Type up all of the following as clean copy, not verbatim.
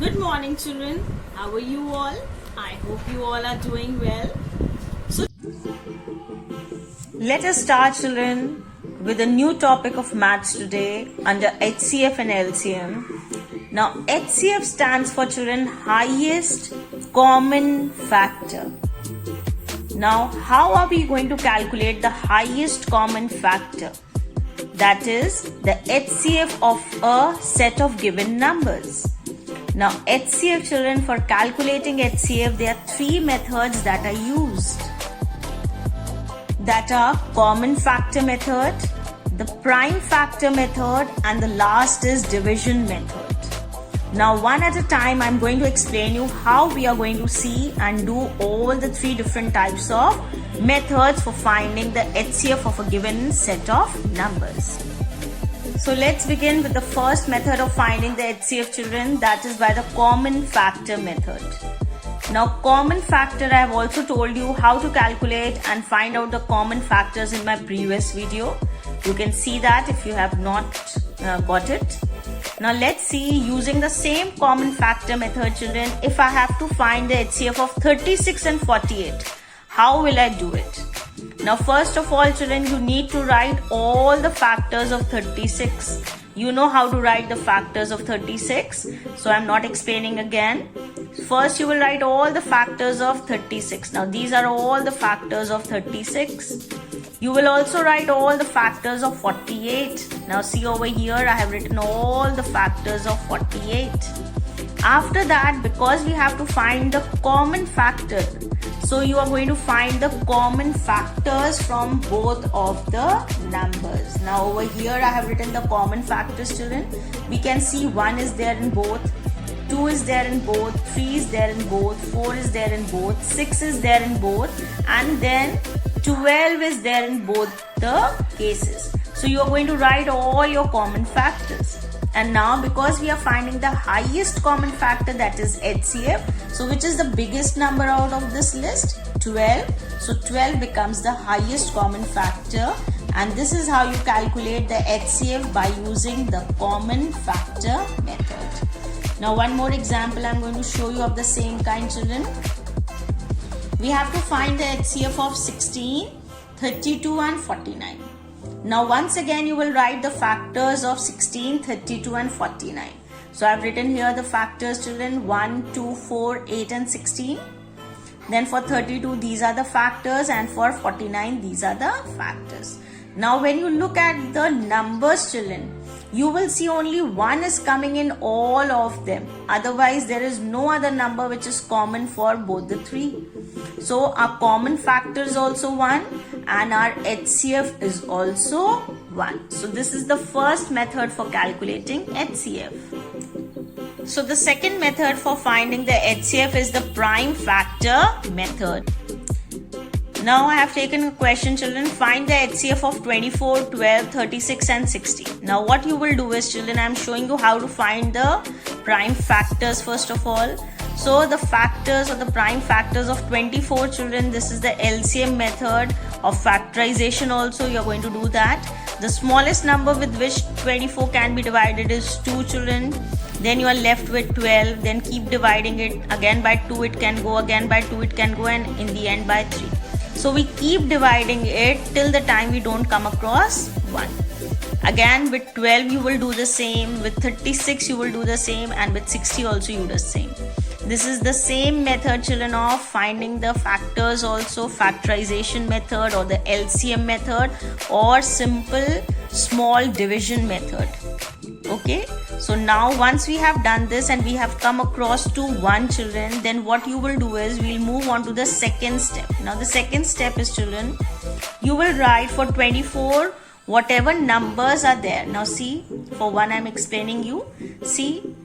Good morning, children. How are you all? I hope you all are doing well. Let us start, children, with a new topic of maths today under HCF and LCM. Now, HCF stands for, children, highest common factor. Now, how are we going to calculate the highest common factor? That is the HCF of a set of given numbers. Now, HCF, children, for calculating HCF, there are three methods that are used. That are common factor method, the prime factor method, and the last is division method. Now, one at a time, I'm going to explain you how we are going to see and do all the three different types of methods for finding the HCF of a given set of numbers. So let's begin with the first method of finding the HCF, children, that is by the common factor method. Now, common factor, I have also told you how to calculate and find out the common factors in my previous video. You can see that if you have not got it. Now, let's see, using the same common factor method, children, if I have to find the HCF of 36 and 48, how will I do it? Now, first of all, children, you need to write all the factors of 36. You know how to write the factors of 36, so I'm not explaining again. First, you will write all the factors of 36. Now, these are all the factors of 36. You will also write all the factors of 48. Now, see over here, I have written all the factors of 48. After that, because we have to find the common factor, so you are going to find the common factors from both of the numbers. Now, over here, I have written the common factors, children. We can see 1 is there in both, 2 is there in both, 3 is there in both, 4 is there in both, 6 is there in both, and then 12 is there in both the cases. So you are going to write all your common factors. And now, because we are finding the highest common factor, that is HCF, so which is the biggest number out of this list? 12. So 12 becomes the highest common factor, and this is how you calculate the HCF by using the common factor method. Now, one more example I'm going to show you of the same kind, children. We have to find the HCF of 16, 32 and 49. Now, once again, you will write the factors of 16, 32 and 49. So, I have written here the factors, children, 1, 2, 4, 8 and 16. Then for 32, these are the factors, and for 49, these are the factors. Now, when you look at the numbers, children, you will see only 1 is coming in all of them. Otherwise, there is no other number which is common for both the three. So, our common factor is also 1 and our HCF is also 1. So, this is the first method for calculating HCF. So, the second method for finding the HCF is the prime factor method. Now, I have taken a question, children. Find the HCF of 24, 12, 36 and 60. Now, what you will do is, children, I am showing you how to find the prime factors first of all. So, the factors or the prime factors of 24, children, this is the LCM method of factorization also. You are going to do that. The smallest number with which 24 can be divided is 2, children. Then you are left with 12. Then keep dividing it. Again by 2 it can go, again by 2 it can go, and in the end by 3. So we keep dividing it till the time we don't come across 1. Again with 12 you will do the same, with 36 you will do the same, and with 60 also you do the same. This is the same method, children, of finding the factors also, factorization method or the LCM method or simple small division method. Okay, so now once we have done this and we have come across to 1, children, then what you will do is we'll move on to the second step. Now the second step is, children, you will write for 24 whatever numbers are there. Now see, for 1 I'm explaining you. See,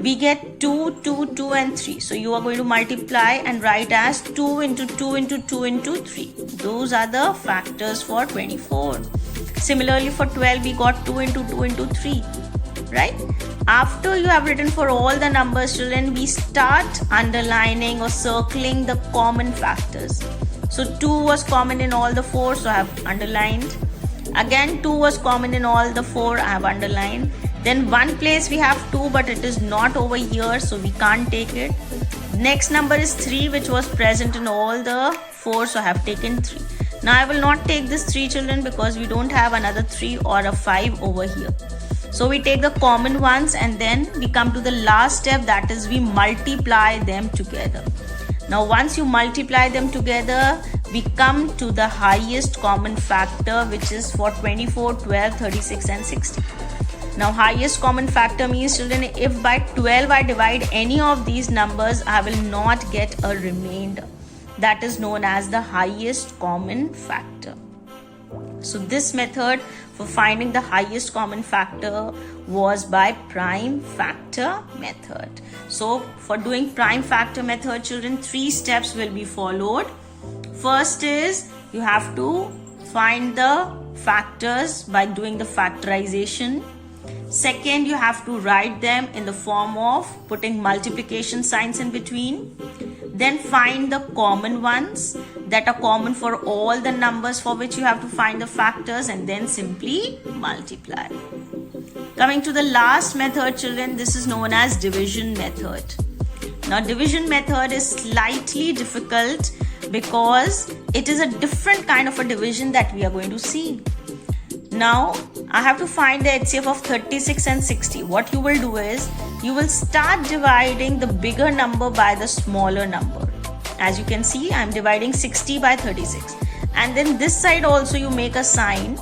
we get 2, 2, 2 and 3. So you are going to multiply and write as 2 into 2 into 2 into 3. Those are the factors for 24. Similarly for 12 we got 2 into 2 into 3. Right? After you have written for all the numbers, children, we start underlining or circling the common factors. So 2 was common in all the 4, so I have underlined. Again 2 was common in all the 4, I have underlined. Then one place we have 2, but it is not over here, so we can't take it. Next number is 3, which was present in all the 4, so I have taken 3. Now I will not take this 3, children, because we don't have another 3 or a 5 over here. So we take the common ones and then we come to the last step, that is we multiply them together. Now once you multiply them together, we come to the highest common factor, which is for 24, 12, 36 and 60. Now highest common factor means, children, if by 12 I divide any of these numbers, I will not get a remainder. That is known as the highest common factor. So this method for finding the highest common factor was by prime factor method. So for doing prime factor method, children, 3 steps will be followed. First is you have to find the factors by doing the factorization. Second, you have to write them in the form of putting multiplication signs in between. Then find the common ones that are common for all the numbers for which you have to find the factors, and then simply multiply. Coming to the last method, children, this is known as division method. Now division method is slightly difficult because it is a different kind of a division that we are going to see. Now I have to find the HCF of 36 and 60. What you will do is you will start dividing the bigger number by the smaller number. As you can see, I am dividing 60 by 36. And then this side also you make a sign.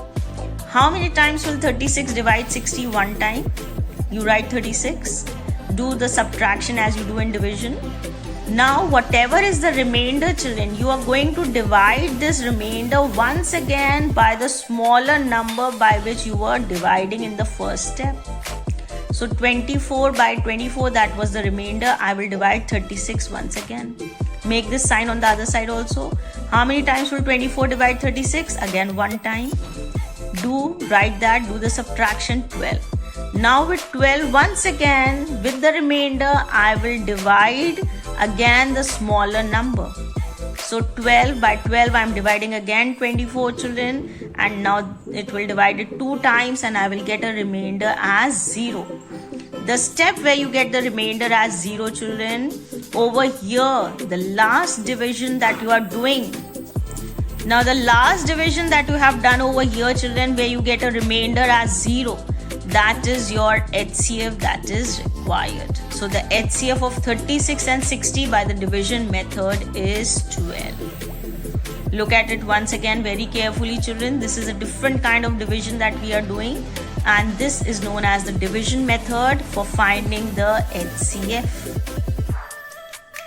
How many times will 36 divide 60? One time. You write 36. Do the subtraction as you do in division. Now whatever is the remainder, children, you are going to divide this remainder once again by the smaller number by which you were dividing in the first step. So 24 by 24, that was the remainder. I will divide 36 once again. Make this sign on the other side also. How many times will 24 divide 36? Again one time. Write that, do the subtraction, 12. Now with 12, once again with the remainder, I will divide again the smaller number. So 12 by 12, I am dividing again 24, children, and now it will divide it 2 times and I will get a remainder as 0. The step where you get the remainder as 0, children, over here, the last division that you are doing. Now the last division that you have done over here, children, where you get a remainder as 0, that is your HCF that is required. So the HCF of 36 and 60 by the division method is 12. Look at it once again very carefully, children. This is a different kind of division that we are doing, and this is known as the division method for finding the HCF.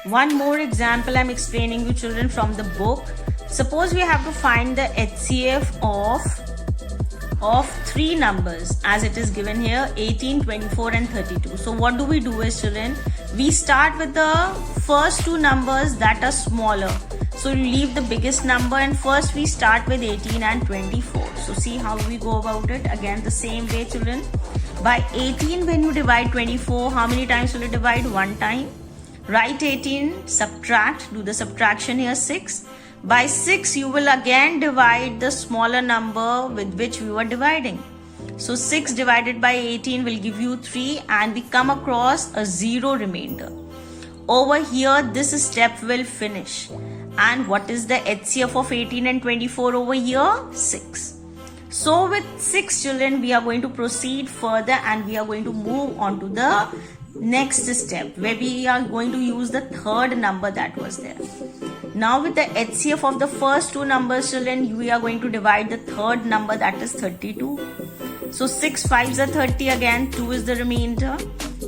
One more example I'm explaining you, children, from the book. Suppose we have to find the HCF of 3 numbers as it is given here, 18, 24 and 32. So what do we do is, children, we start with the first 2 numbers that are smaller. So you leave the biggest number and first we start with 18 and 24. So see how we go about it. Again the same way, children. By 18, when you divide 24, how many times will you divide? 1 time. Write 18, subtract, do the subtraction here, 6. By 6, you will again divide the smaller number with which we were dividing. So 6 divided by 18 will give you 3, and we come across a 0 remainder. Over here, this step will finish. And what is the HCF of 18 and 24 over here? 6. So with 6, children, we are going to proceed further and we are going to move on to the next step where we are going to use the third number that was there. Now with the HCF of the first 2 numbers, children, we are going to divide the third number, that is 32. So 6 5s are 30 again, 2 is the remainder.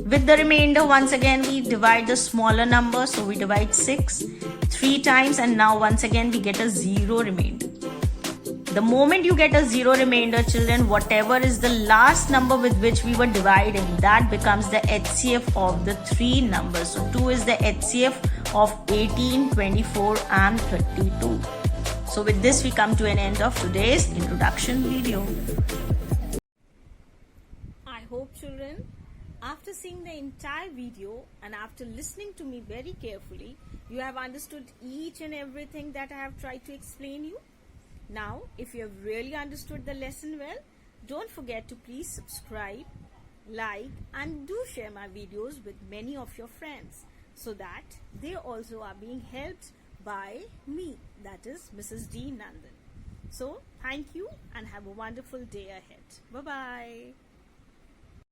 With the remainder, once again we divide the smaller number, so we divide 6 3 times, and now once again we get a 0 remainder. The moment you get a 0 remainder, children, whatever is the last number with which we were dividing, that becomes the HCF of the 3 numbers. So 2 is the HCF of 18, 24 and 32. So with this we come to an end of today's introduction video. I hope, children, after seeing the entire video and after listening to me very carefully, you have understood each and everything that I have tried to explain you. Now, if you have really understood the lesson well, don't forget to please subscribe, like, and do share my videos with many of your friends so that they also are being helped by me, that is Mrs. D. Nandan. So, thank you and have a wonderful day ahead. Bye bye.